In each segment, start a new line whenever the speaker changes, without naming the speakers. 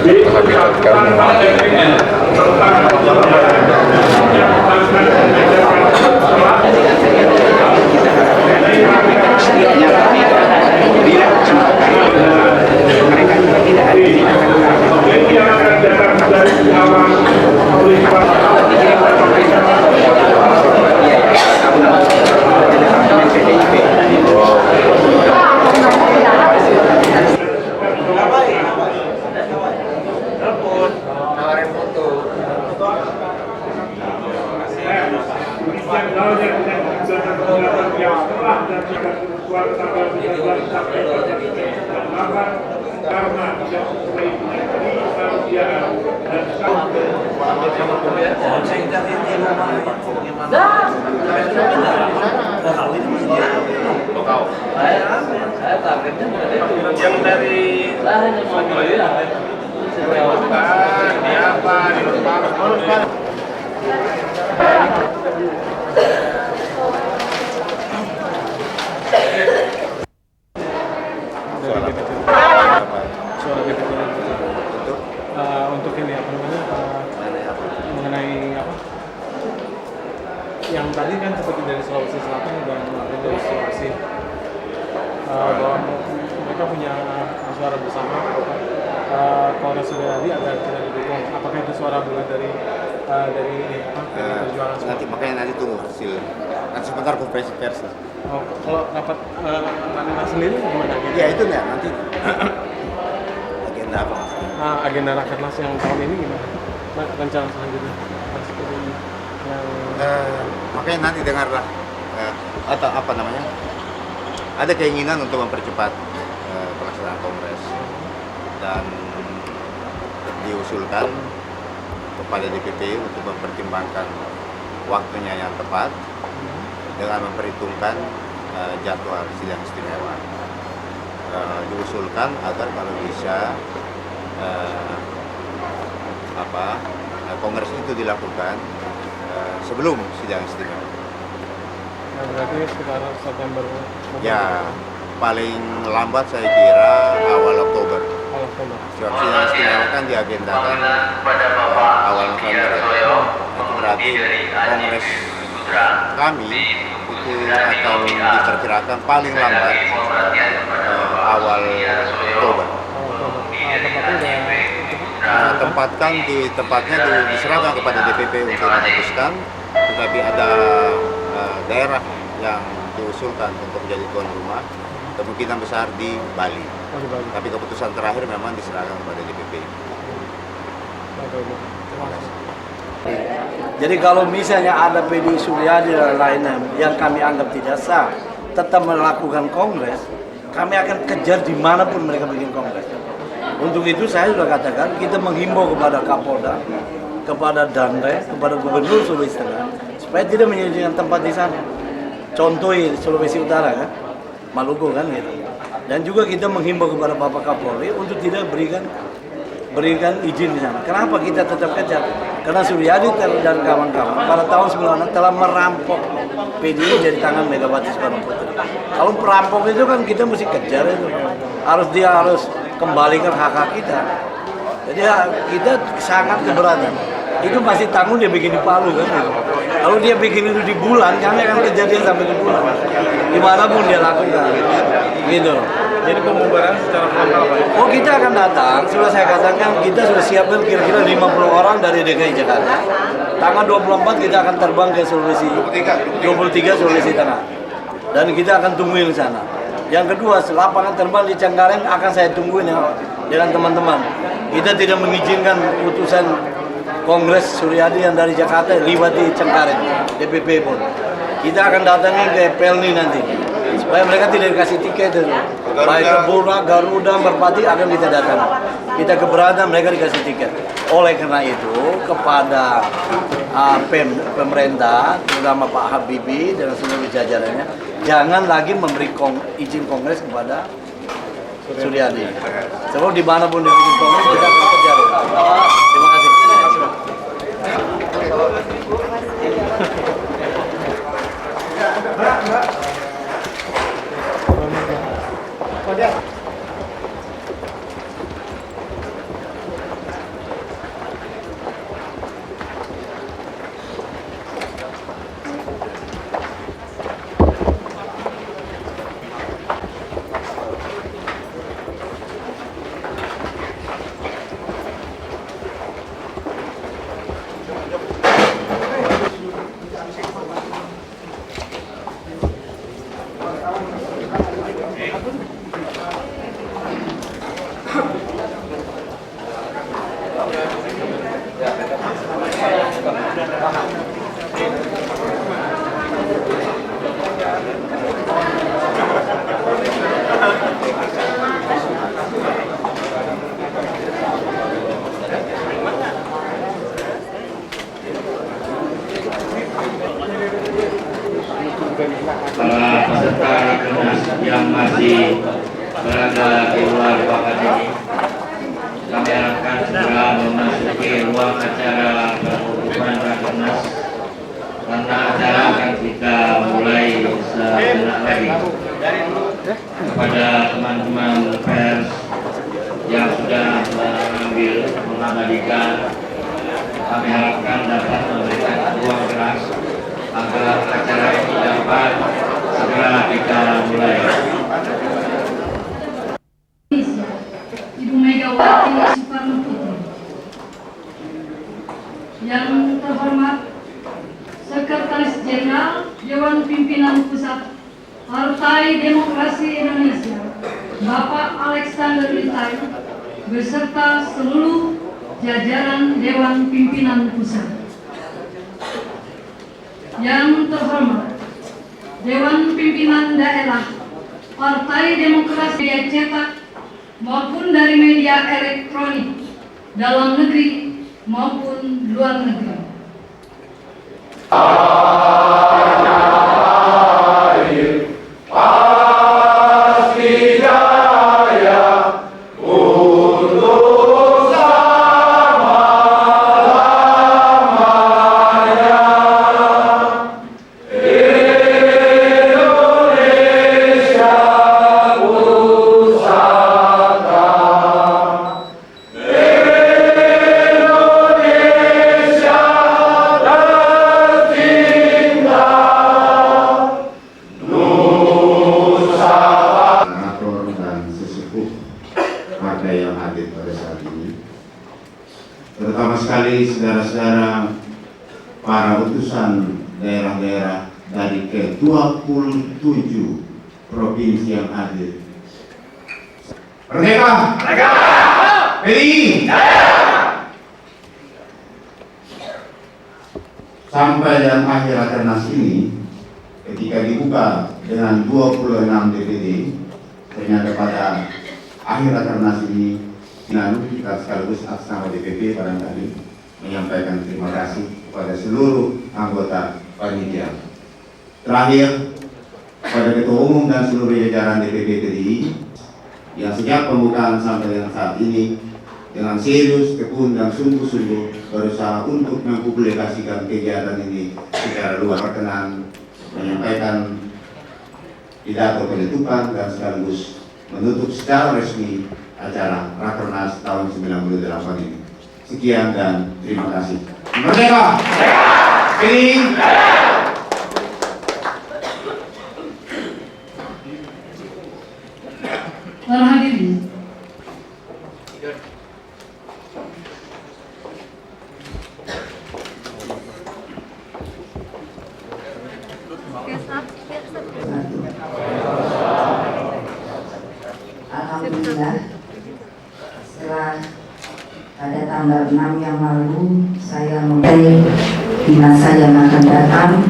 Dr. Habitat kamu.
Yang dari
untuk ini apa namanya mengenai apa yang tadi kan seperti dari Sulawesi Selatan dan dari Sulawesi bahwa mereka punya suara bersama Kongres Suryadi agar tidak didukung. Apakah itu suara bulan dari ini apa perjuangan semua?
Nanti makanya nanti tunggu hasil. Nanti sebentar konferensi pers.
Oh, kalau rapat Nana sendiri gimana?
Ya itu ya nanti agenda apa?
Agenda Rakernas yang tahun ini gimana? Rencana selanjutnya yang
makanya nanti dengarlah atau apa namanya? Ada keinginan untuk mempercepat pelaksanaan kongres dan diusulkan kepada DPP untuk mempertimbangkan waktunya yang tepat dengan memperhitungkan jadwal sidang istimewa. Diusulkan agar kalau bisa kongres itu dilakukan sebelum sidang istimewa.
Nah, berarti sekitar September.
Ya, paling lambat saya kira awal Oktober. Sebab sidang istimewa kan diagendakan awal November. Itu berarti kongres kami itu akan diperkirakan paling lambat awal Oktober. Tempatnya diserahkan kepada DPP untuk memutuskan, tetapi ada daerah yang diusulkan untuk menjadi tuan rumah, kemungkinan besar di Bali. Tapi keputusan terakhir memang diserahkan kepada DPP.
Jadi kalau misalnya ada PDI Suryadi dan lainnya yang kami anggap tidak sah, tetap melakukan kongres, kami akan kejar dimanapun mereka bikin kongres. Untuk itu saya sudah katakan, kita menghimbau kepada Kapolda, kepada Danre, kepada Gubernur Sulawesi Tengah, supaya tidak menyediakan tempat di sana. Contoh Sulawesi Utara kan, Maluku kan gitu. Dan juga kita menghimbau kepada Bapak Kapolri untuk tidak berikan izin di sana. Kenapa kita tetap kejar? Karena Suryadi dan kawan-kawan pada tahun 96 telah merampok PDI dari tangan Megawati Soekarno Putri. Kalau perampok itu kan kita mesti kejar itu. Dia harus kembalikan hak-hak kita. Jadi kita sangat keberatan. Itu masih tanggung dia bikin di Palu kan gitu. Kalau dia bikin itu di bulan, kami akan kejadian sampai di bulan. Dimanapun dia lakukan, gitu.
Jadi pembubaran secara frontal Pak?
Oh kita akan datang, sudah saya katakan kita sudah siapkan kira-kira 50 orang dari DKI Jakarta. Tanggal 24 kita akan terbang ke Sulawesi, 23 Sulawesi Tengah. Dan kita akan tungguin di sana. Yang kedua, lapangan terbang di Cengkareng akan saya tungguin ya, dengan teman-teman. Kita tidak mengizinkan putusan Kongres Suryadi yang dari Jakarta libat di Cengkareng, DPP pun. Kita akan datangi ke Pelni nanti, supaya mereka tidak dikasih tiket. Baik ke Bulak, Garuda, Merpati akan kita datang. Kita keberatan mereka dikasih tiket. Oleh karena itu, kepada pemerintah, terutama Pak Habibie dan seluruh jajarannya, jangan lagi memberi izin kongres kepada Suryadi. Sebab dimanapun dibikin kongres, kita akan kejar. Terima kasih.
masih berada di luar ruangan ini, kami harapkan segera memasuki ruang acara penutupan Rakernas karena acara akan kita mulai sejenak lagi. Kepada teman-teman pers yang sudah mengabadikan, kami harapkan dapat memberikan ruang keras agar acara ini dapat segera kita mulai.
Ibu Megawati Soekarno Putri. Yang terhormat Sekretaris Jenderal Dewan Pimpinan Pusat Partai Demokrasi Indonesia, Bapak Alexander Litai, beserta seluruh jajaran Dewan Pimpinan Pusat. Yang terhormat Dewan Pimpinan Daerah Partai Demokrasi media cetak maupun dari media elektronik dalam negeri maupun luar negeri.
Partai yang hadir pada saat ini, terutama sekali saudara-saudara para utusan daerah-daerah dari ke-27 provinsi yang hadir. Merdeka! Merdeka! PDI! Sampai dan akhir Rakernas ini, ketika dibuka dengan 26 DPD, ternyata pada akhir Rakernas ini, kita sekaligus atas nama DPP barangkali menyampaikan terima kasih kepada seluruh anggota panitia. Terakhir, kepada Ketua Umum dan seluruh jajaran DPP PDI yang sejak pembukaan sampai dengan saat ini dengan serius, tekun dan sungguh-sungguh berusaha untuk mempublikasikan kegiatan ini secara luas. Perkenan menyampaikan pidato penutupan dan sekaligus menutup secara resmi acara Rakernas tahun 98 ini. Sekian dan terima kasih. Merdeka! PDI!
Para hadirin,
alhamdulillah, setelah pada tanggal 6 yang lalu saya mulai di masa yang akan datang,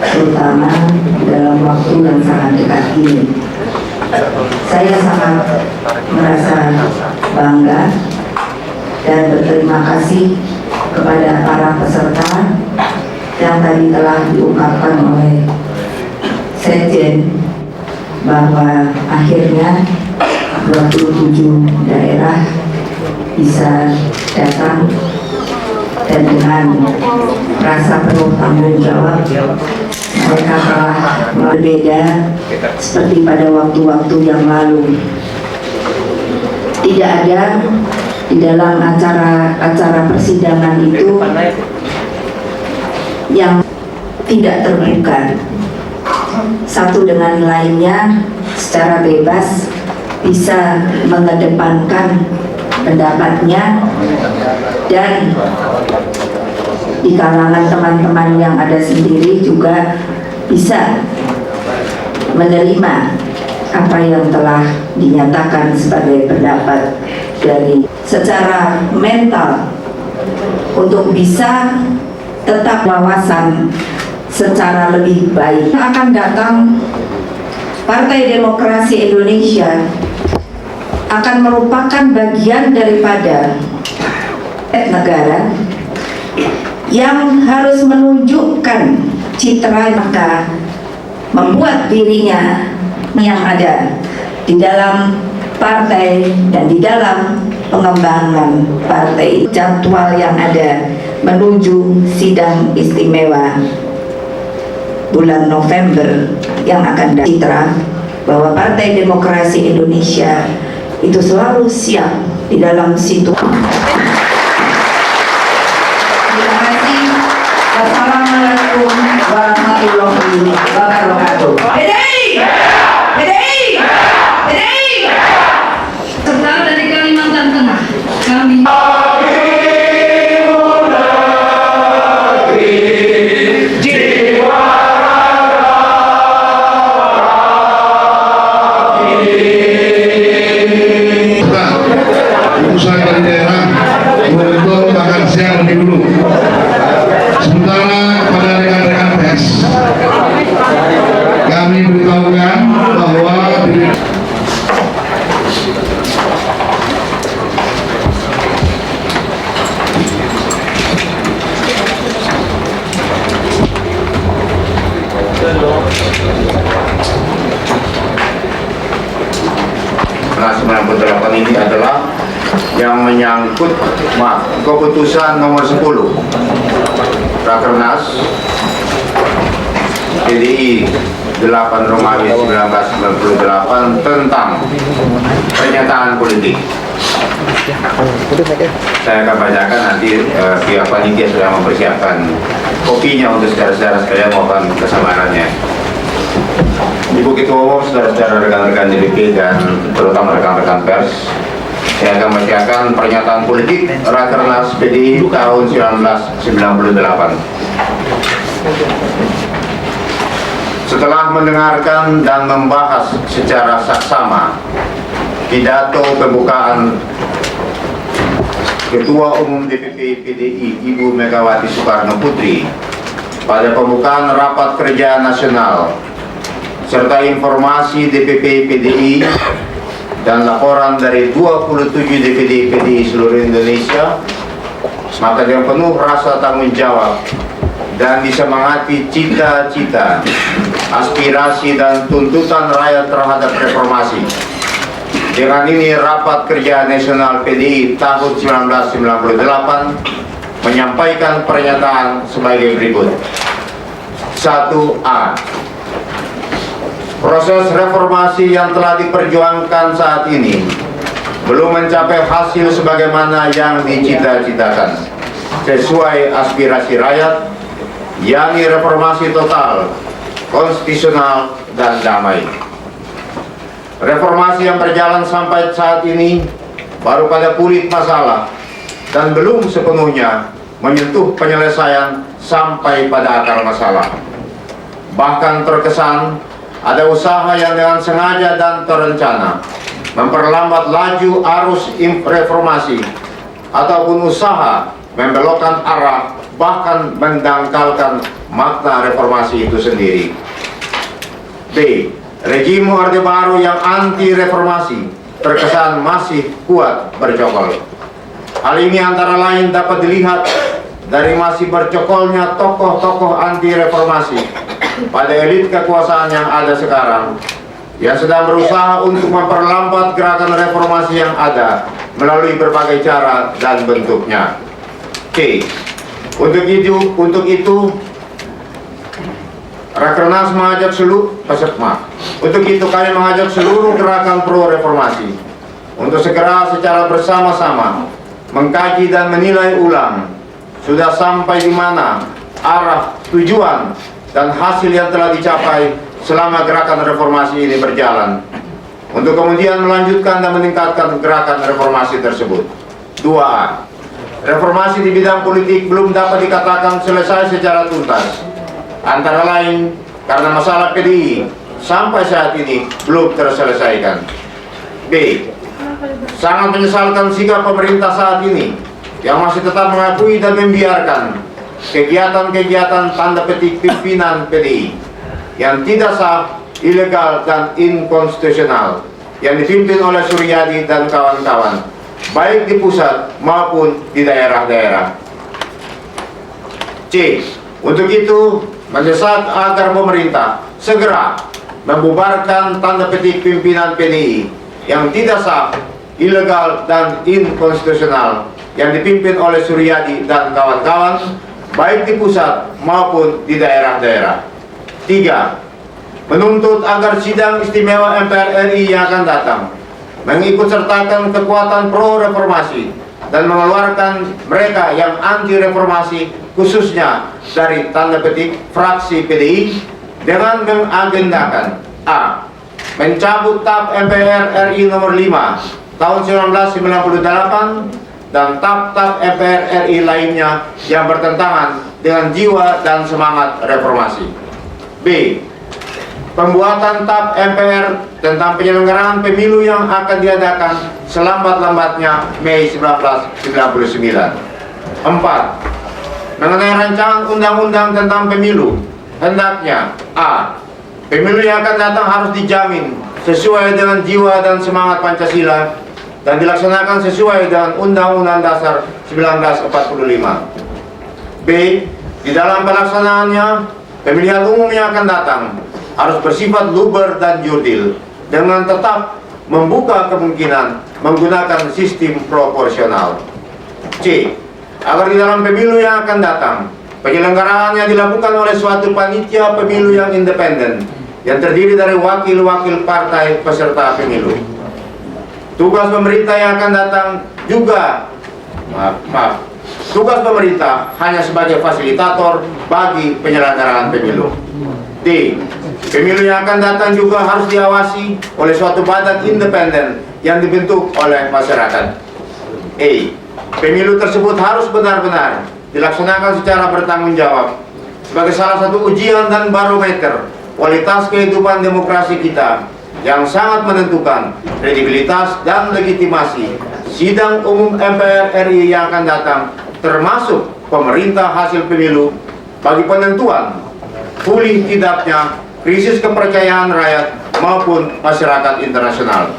terutama dalam waktu yang sangat dekat ini. Saya sangat merasa bangga dan berterima kasih kepada para peserta yang tadi telah diungkapkan oleh Sekjen bahwa akhirnya 27 daerah bisa datang dan dengan rasa penuh tanggung jawab mereka telah berbeda seperti pada waktu-waktu yang lalu. Tidak ada di dalam acara persidangan itu yang tidak terbuka satu dengan lainnya secara bebas bisa mengedepankan pendapatnya, dan di kalangan teman-teman yang ada sendiri juga bisa menerima apa yang telah dinyatakan sebagai pendapat dari secara mental untuk bisa tetap wawasan secara lebih baik. Akan datang Partai Demokrasi Indonesia akan merupakan bagian daripada negara yang harus menunjukkan citra, maka membuat dirinya yang ada di dalam partai dan di dalam pengembangan partai. Jadwal yang ada menuju sidang istimewa bulan November yang akan datang, citra bahwa Partai Demokrasi Indonesia itu selalu siap di dalam situ. Terima kasih. Wassalamualaikum warahmatullahi wabarakatuh.
Serta dari Kalimantan Tengah, kami
usaha dari daerah untuk makan siang lebih dulu. Sementara pada rekan-rekan pers, kami beritahukan bahwa
Nah, 98 ini adalah yang menyangkut keputusan nomor 10 Rakernas PDI 8 Romawi 1998 tentang pernyataan politik. Saya akan bacakan, nanti pihak panitia sudah mempersiapkan kopinya untuk saudara-saudara sekalian mohon kesabarannya. Ibu Ketua Umum, saudara-saudara rekan-rekan DPP dan terutama rekan-rekan pers, saya akan membacakan pernyataan politik Rakernas PDI tahun 1998. Setelah mendengarkan dan membahas secara saksama pidato pembukaan Ketua Umum DPP PDI Ibu Megawati Soekarno Putri pada pembukaan Rapat Kerja Nasional, serta informasi DPP PDI dan laporan dari 27 DPD PDI seluruh Indonesia, maka dengan penuh rasa tanggung jawab dan disemangati cita-cita, aspirasi dan tuntutan rakyat terhadap reformasi. Dengan ini Rapat Kerja Nasional PDI tahun 1998 menyampaikan pernyataan sebagai berikut. 1A. Proses reformasi yang telah diperjuangkan saat ini belum mencapai hasil sebagaimana yang dicita-citakan sesuai aspirasi rakyat, yakni reformasi total, konstitusional, dan damai. Reformasi yang berjalan sampai saat ini baru pada kulit masalah dan belum sepenuhnya menyentuh penyelesaian sampai pada akar masalah. Bahkan terkesan ada usaha yang dengan sengaja dan terencana memperlambat laju arus reformasi ataupun usaha membelokkan arah, bahkan mendangkalkan makna reformasi itu sendiri. B. Rejim Orde Baru yang anti reformasi terkesan masih kuat bercokol. Hal ini antara lain dapat dilihat dari masih bercokolnya tokoh-tokoh anti reformasi pada elit kekuasaan yang ada sekarang, yang sedang berusaha untuk memperlambat gerakan reformasi yang ada melalui berbagai cara dan bentuknya. C. Untuk itu Rakernas mengajak kami mengajak seluruh gerakan pro reformasi untuk segera secara bersama-sama mengkaji dan menilai ulang sudah sampai di mana arah, tujuan, dan hasil yang telah dicapai selama gerakan reformasi ini berjalan, untuk kemudian melanjutkan dan meningkatkan gerakan reformasi tersebut. 2A. Reformasi di bidang politik belum dapat dikatakan selesai secara tuntas, antara lain karena masalah PDI sampai saat ini belum terselesaikan. B. Sangat menyesalkan sikap pemerintah saat ini yang masih tetap mengakui dan membiarkan kegiatan-kegiatan tanda petik pimpinan PDI yang tidak sah, ilegal, dan inkonstitusional yang dipimpin oleh Suryadi dan kawan-kawan, baik di pusat maupun di daerah-daerah. C. Untuk itu mendesak agar pemerintah segera membubarkan tanda petik pimpinan PDI yang tidak sah, ilegal, dan inkonstitusional yang dipimpin oleh Suryadi dan kawan-kawan, baik di pusat maupun di daerah-daerah. 3. Menuntut agar sidang istimewa MPR RI yang akan datang mengikut sertakan kekuatan pro-reformasi dan mengeluarkan mereka yang anti-reformasi, khususnya dari tanda petik fraksi PDI, dengan mengagendakan A. Mencabut TAP MPR RI nomor 5 tahun 1998 dan TAP-TAP MPR RI lainnya yang bertentangan dengan jiwa dan semangat reformasi. B. Pembuatan TAP MPR tentang penyelenggaraan pemilu yang akan diadakan selambat-lambatnya Mei 1999. 4. Mengenai rancangan undang-undang tentang pemilu, hendaknya A. Pemilu yang akan datang harus dijamin sesuai dengan jiwa dan semangat Pancasila dan dilaksanakan sesuai dengan Undang-Undang Dasar 1945. B. Di dalam pelaksanaannya, pemilihan umum yang akan datang harus bersifat luber dan jurdil dengan tetap membuka kemungkinan menggunakan sistem proporsional. C. Agar di dalam pemilu yang akan datang, penyelenggaraannya dilakukan oleh suatu panitia pemilu yang independen yang terdiri dari wakil-wakil partai peserta pemilu. Tugas pemerintah yang akan datang juga tugas pemerintah hanya sebagai fasilitator bagi penyelenggaraan pemilu. D. Pemilu yang akan datang juga harus diawasi oleh suatu badan independen yang dibentuk oleh masyarakat. E. Pemilu tersebut harus benar-benar dilaksanakan secara bertanggung jawab sebagai salah satu ujian dan barometer kualitas kehidupan demokrasi kita yang sangat menentukan kredibilitas dan legitimasi sidang umum MPR RI yang akan datang, termasuk pemerintah hasil pemilu, bagi penentuan pulih tidaknya krisis kepercayaan rakyat maupun masyarakat internasional.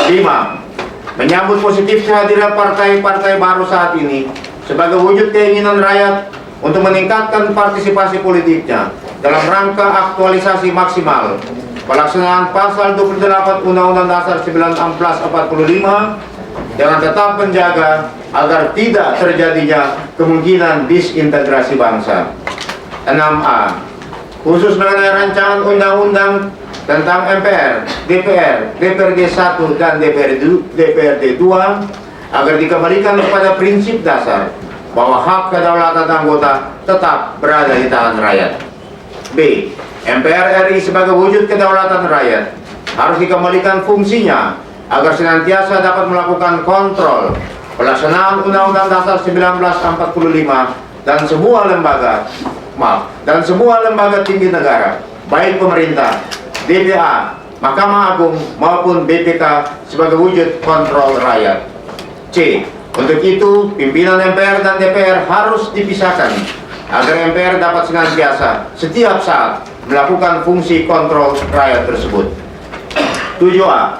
5. Menyambut positif kehadiran partai-partai baru saat ini sebagai wujud keinginan rakyat untuk meningkatkan partisipasi politiknya dalam rangka aktualisasi maksimal pelaksanaan pasal 28 Undang-Undang Dasar 1945 dengan tetap menjaga agar tidak terjadinya kemungkinan disintegrasi bangsa. 6A. Khusus mengenai rancangan undang-undang tentang MPR, DPR, DPRD 1 dan DPRD 2 agar dikembalikan kepada prinsip dasar bahwa hak kedaulatan anggota tetap berada di tangan rakyat. B. MPR RI sebagai wujud kedaulatan rakyat harus dikembalikan fungsinya agar senantiasa dapat melakukan kontrol pelaksanaan Undang-Undang Dasar 1945 dan semua lembaga tinggi negara, baik pemerintah, DPA, Mahkamah Agung maupun BPK sebagai wujud kontrol rakyat. C. Untuk itu, pimpinan MPR dan DPR harus dipisahkan agar MPR dapat senantiasa setiap saat melakukan fungsi kontrol rakyat tersebut. 7A.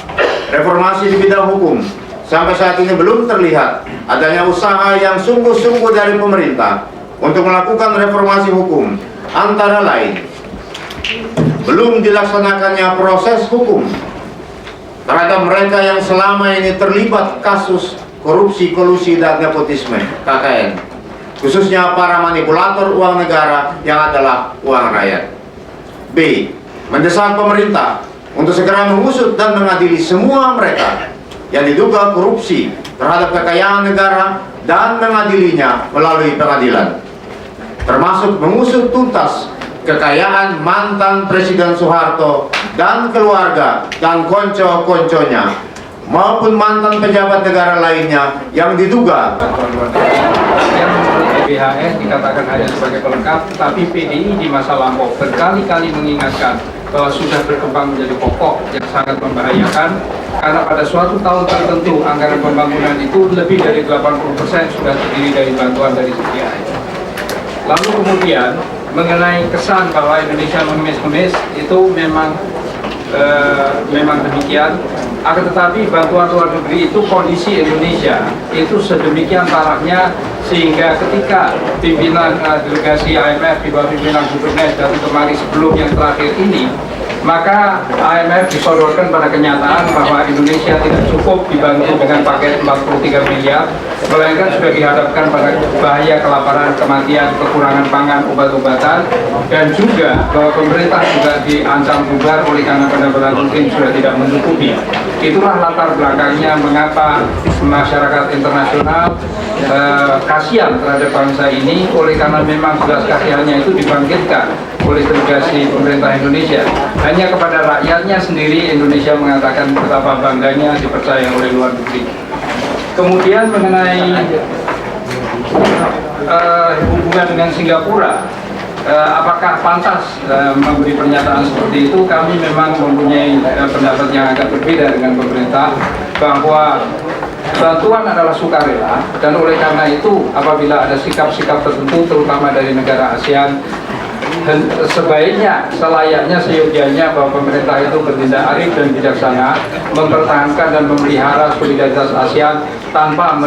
Reformasi di bidang hukum. Sampai saat ini belum terlihat adanya usaha yang sungguh-sungguh dari pemerintah untuk melakukan reformasi hukum, antara lain belum dilaksanakannya proses hukum terhadap mereka yang selama ini terlibat kasus korupsi, kolusi, dan nepotisme KKN, khususnya para manipulator uang negara yang adalah uang rakyat. B. Mendesak pemerintah untuk segera mengusut dan mengadili semua mereka yang diduga korupsi terhadap kekayaan negara dan mengadilinya melalui pengadilan, termasuk mengusut tuntas kekayaan mantan Presiden Soeharto dan keluarga dan konco-konconya maupun mantan pejabat negara lainnya yang diduga.
Yang BHN dikatakan hanya sebagai pelengkap, tapi PDI di masa lampau berkali-kali mengingatkan bahwa sudah berkembang menjadi pokok yang sangat membahayakan karena pada suatu tahun tertentu anggaran pembangunan itu lebih dari 80% sudah terdiri dari bantuan dari CPI. Lalu kemudian mengenai kesan bahwa Indonesia mengemis-ngemis itu memang demikian. Akan tetapi bantuan luar negeri itu kondisi Indonesia itu sedemikian parahnya sehingga ketika pimpinan delegasi IMF di bawah pimpinan Gubernur datang kemari sebelum yang terakhir ini, Maka IMF disodorkan pada kenyataan bahwa Indonesia tidak cukup dibantu dengan paket 43 miliar, melainkan sudah dihadapkan pada bahaya kelaparan, kematian, kekurangan pangan, obat-obatan, dan juga bahwa pemerintah juga diancam bubar oleh karena pendapatan rutin sudah tidak mencukupi. Itulah latar belakangnya mengapa masyarakat internasional kasihan terhadap bangsa ini, oleh karena memang belas kasihannya itu dibangkitkan oleh delegasi pemerintah Indonesia. Hanya kepada rakyatnya sendiri Indonesia mengatakan betapa bangganya dipercaya oleh luar negeri. Kemudian mengenai hubungan dengan Singapura, apakah pantas memberi pernyataan seperti itu? Kami memang mempunyai pendapat yang agak berbeda dengan pemerintah, bahwa bantuan adalah sukarela, dan oleh karena itu apabila ada sikap-sikap tertentu terutama dari negara ASEAN, sebaiknya, selayaknya, seyogianya bahwa pemerintah itu bertindak arif dan bijaksana, mempertahankan dan memelihara solidaritas ASEAN tanpa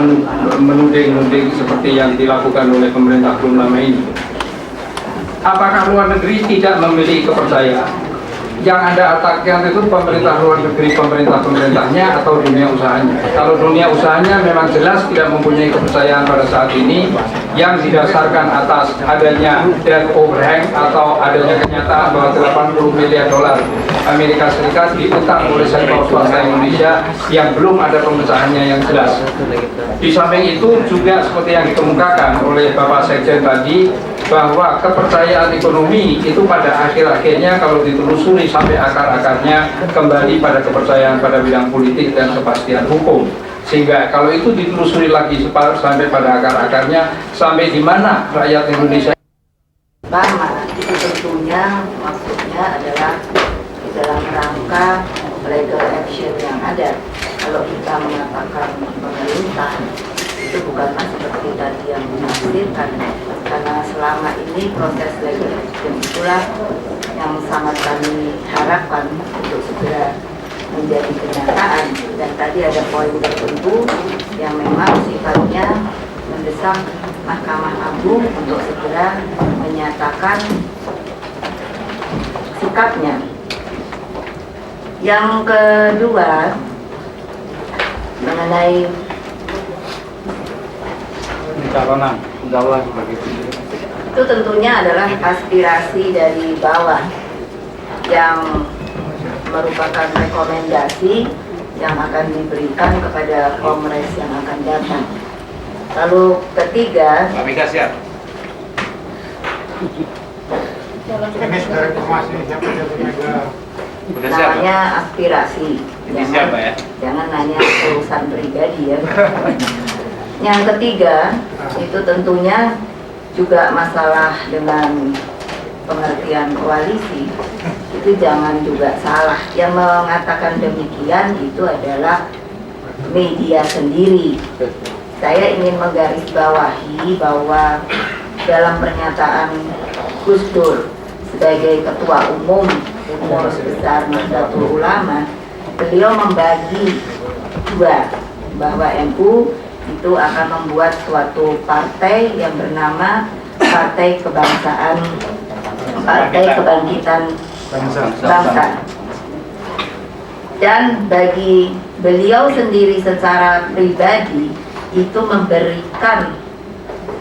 menuding-nuding seperti yang dilakukan oleh pemerintah belum lama ini. Apakah luar negeri tidak memiliki kepercayaan? Yang Anda atakkan itu pemerintah luar negeri, pemerintahnya atau dunia usahanya. Kalau dunia usahanya memang jelas tidak mempunyai kepercayaan pada saat ini, yang didasarkan atas adanya debt overhang atau adanya kenyataan bahwa 80 miliar dolar Amerika Serikat diutang oleh sektor swasta Indonesia yang belum ada pemecahannya yang jelas. Di samping itu juga seperti yang dikemukakan oleh Bapak Sekjen tadi, bahwa kepercayaan ekonomi itu pada akhir-akhirnya kalau ditelusuri sampai akar-akarnya kembali pada kepercayaan pada bidang politik dan kepastian hukum. Sehingga kalau itu ditelusuri lagi sampai pada akar-akarnya, sampai di mana rakyat Indonesia.
Pertama, itu tentunya maksudnya adalah di dalam rangka legal action yang ada. Kalau kita mengatakan pemerintah, itu bukanlah seperti tadi yang menafsirkan, karena selama ini proses legal action itulah yang sangat kami harapkan untuk segera menjadi kenyataan. Dan tadi ada poin tertentu yang memang sifatnya mendesak Mahkamah Agung untuk segera menyatakan sikapnya. Yang kedua, mengenai
pencalonan sebagai
itu tentunya adalah aspirasi dari bawah yang merupakan rekomendasi yang akan diberikan kepada Kongres yang akan datang. Lalu ketiga, namanya aspirasi, jangan nanya urusan pribadi ya. Yang ketiga, itu tentunya juga masalah dengan pengertian koalisi, itu jangan juga salah. Yang mengatakan demikian itu adalah media sendiri. Saya ingin menggarisbawahi bahwa dalam pernyataan Gus Dur sebagai Ketua Umum Pengurus Besar Nahdlatul Ulama, beliau membagi dua, bahwa NU itu akan membuat suatu partai yang bernama Partai Kebangsaan, Partai Kebangkitan Bangsa. Dan bagi beliau sendiri secara pribadi itu memberikan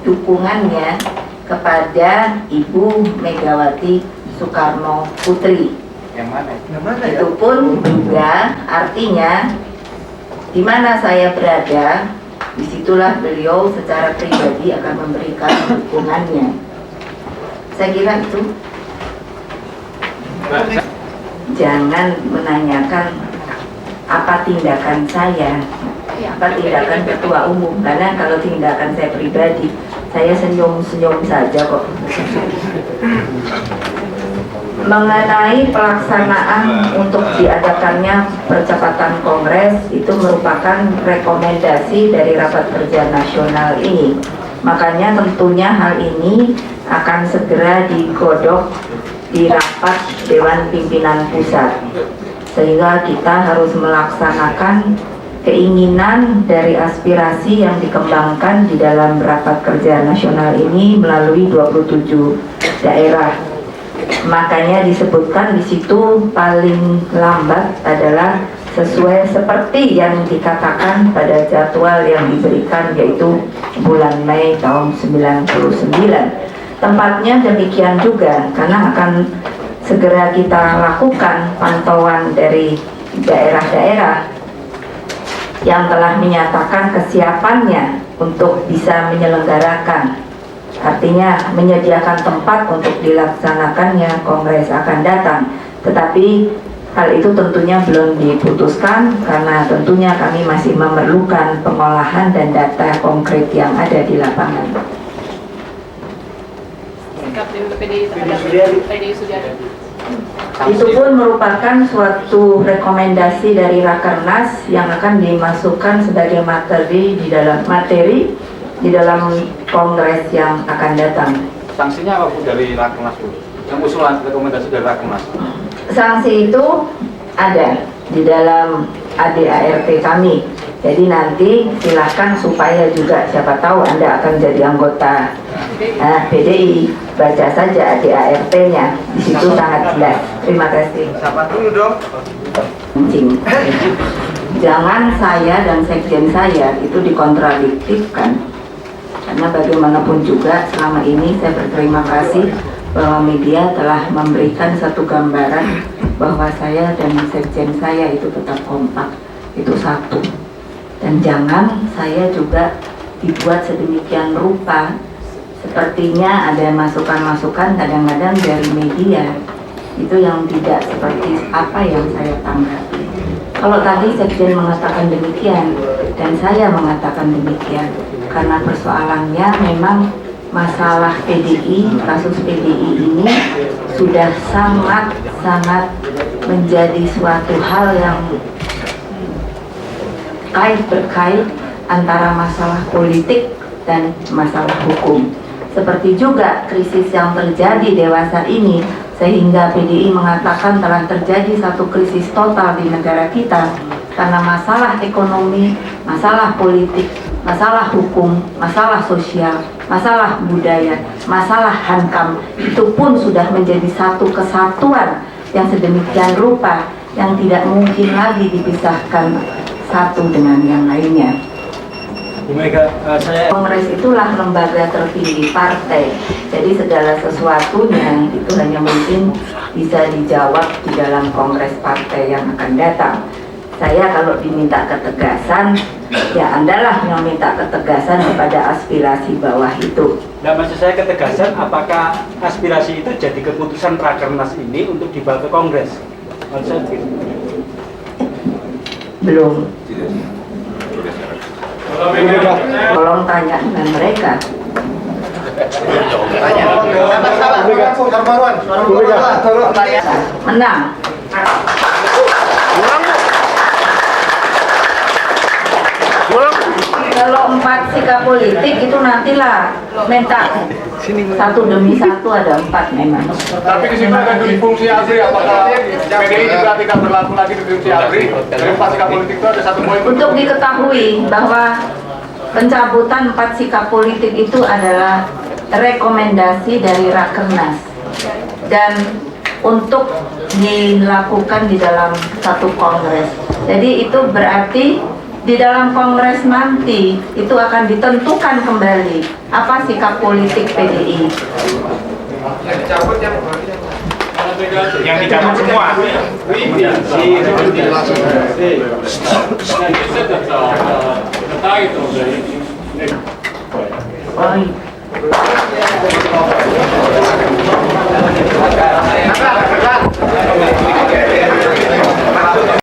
dukungannya kepada Ibu Megawati Soekarno Putri.
Yang mana?
Itu pun juga artinya di mana saya berada, disitulah beliau secara pribadi akan memberikan dukungannya. Saya kira itu. Jangan menanyakan apa tindakan saya, apa tindakan Ketua Umum, karena kalau tindakan saya pribadi, saya senyum-senyum saja kok. Mengenai pelaksanaan untuk diadakannya percepatan kongres, itu merupakan rekomendasi dari Rapat Kerja Nasional ini. Makanya tentunya hal ini akan segera digodok di rapat Dewan Pimpinan Pusat, sehingga kita harus melaksanakan keinginan dari aspirasi yang dikembangkan di dalam Rapat Kerja Nasional ini melalui 27 daerah. Makanya disebutkan di situ paling lambat adalah sesuai seperti yang dikatakan pada jadwal yang diberikan, yaitu bulan Mei tahun 99. Tempatnya demikian juga, karena akan segera kita lakukan pantauan dari daerah-daerah yang telah menyatakan kesiapannya untuk bisa menyelenggarakan, artinya menyediakan tempat untuk dilaksanakannya kongres akan datang. Tetapi hal itu tentunya belum diputuskan karena tentunya kami masih memerlukan pengolahan dan data konkret yang ada di lapangan.
Sikap PDI terhadap PDI Sudiadi.
Itu pun merupakan suatu rekomendasi dari Rakernas yang akan dimasukkan sebagai materi di dalam kongres yang akan datang.
Sanksinya apa Bu dari Rakernas Bu? Yang usulan rekomendasi dari Rakernas?
Sanksi itu ada di dalam ADART kami. Jadi nanti silahkan supaya juga siapa tahu Anda akan jadi anggota PDI, baca saja ADART-nya, di situ sangat jelas. Terima kasih.
Siapa dulu dong?
Jangan saya dan sekjen saya itu dikontradiktifkan, karena bagaimanapun juga selama ini saya berterima kasih bahwa media telah memberikan satu gambaran bahwa saya dan sekjen saya itu tetap kompak, itu satu. Dan jangan saya juga dibuat sedemikian rupa, sepertinya ada masukan-masukan kadang-kadang dari media itu yang tidak seperti apa yang saya tanggapi. Kalau tadi sekjen mengatakan demikian dan saya mengatakan demikian, karena persoalannya memang masalah PDI, kasus PDI ini sudah sangat menjadi suatu hal yang berkait antara masalah politik dan masalah hukum. Seperti juga krisis yang terjadi dewasa ini, sehingga PDI mengatakan telah terjadi satu krisis total di negara kita karena masalah ekonomi, masalah politik, masalah hukum, masalah sosial, masalah budaya, masalah hankam, itu pun sudah menjadi satu kesatuan yang sedemikian rupa yang tidak mungkin lagi dipisahkan satu dengan yang lainnya. Kongres itulah lembaga tertinggi partai, jadi segala sesuatunya itu hanya mungkin bisa dijawab di dalam kongres partai yang akan datang. Saya kalau diminta ketegasan, ya Andalah yang minta ketegasan kepada aspirasi bawah itu.
Nah, maksud saya ketegasan, apakah aspirasi itu jadi keputusan Rakernas ini untuk dibawa ke kongres? Maksud saya begitu.
Belum. Tolong tanya dengan mereka. Menang. Kalau 4 sikap politik itu nantilah minta satu demi satu, ada 4 memang.
Tapi di situ ada fungsi ABRI, apakah PDI juga tidak berlaku lagi di fungsi ABRI? Dari 4 sikap politik itu ada satu poin.
Untuk diketahui bahwa pencabutan 4 sikap politik itu adalah rekomendasi dari Rakernas dan untuk dilakukan di dalam satu kongres. Jadi itu berarti di dalam kongres nanti itu akan ditentukan kembali apa sikap politik PDI.
Yang dicabut semua.
Oh,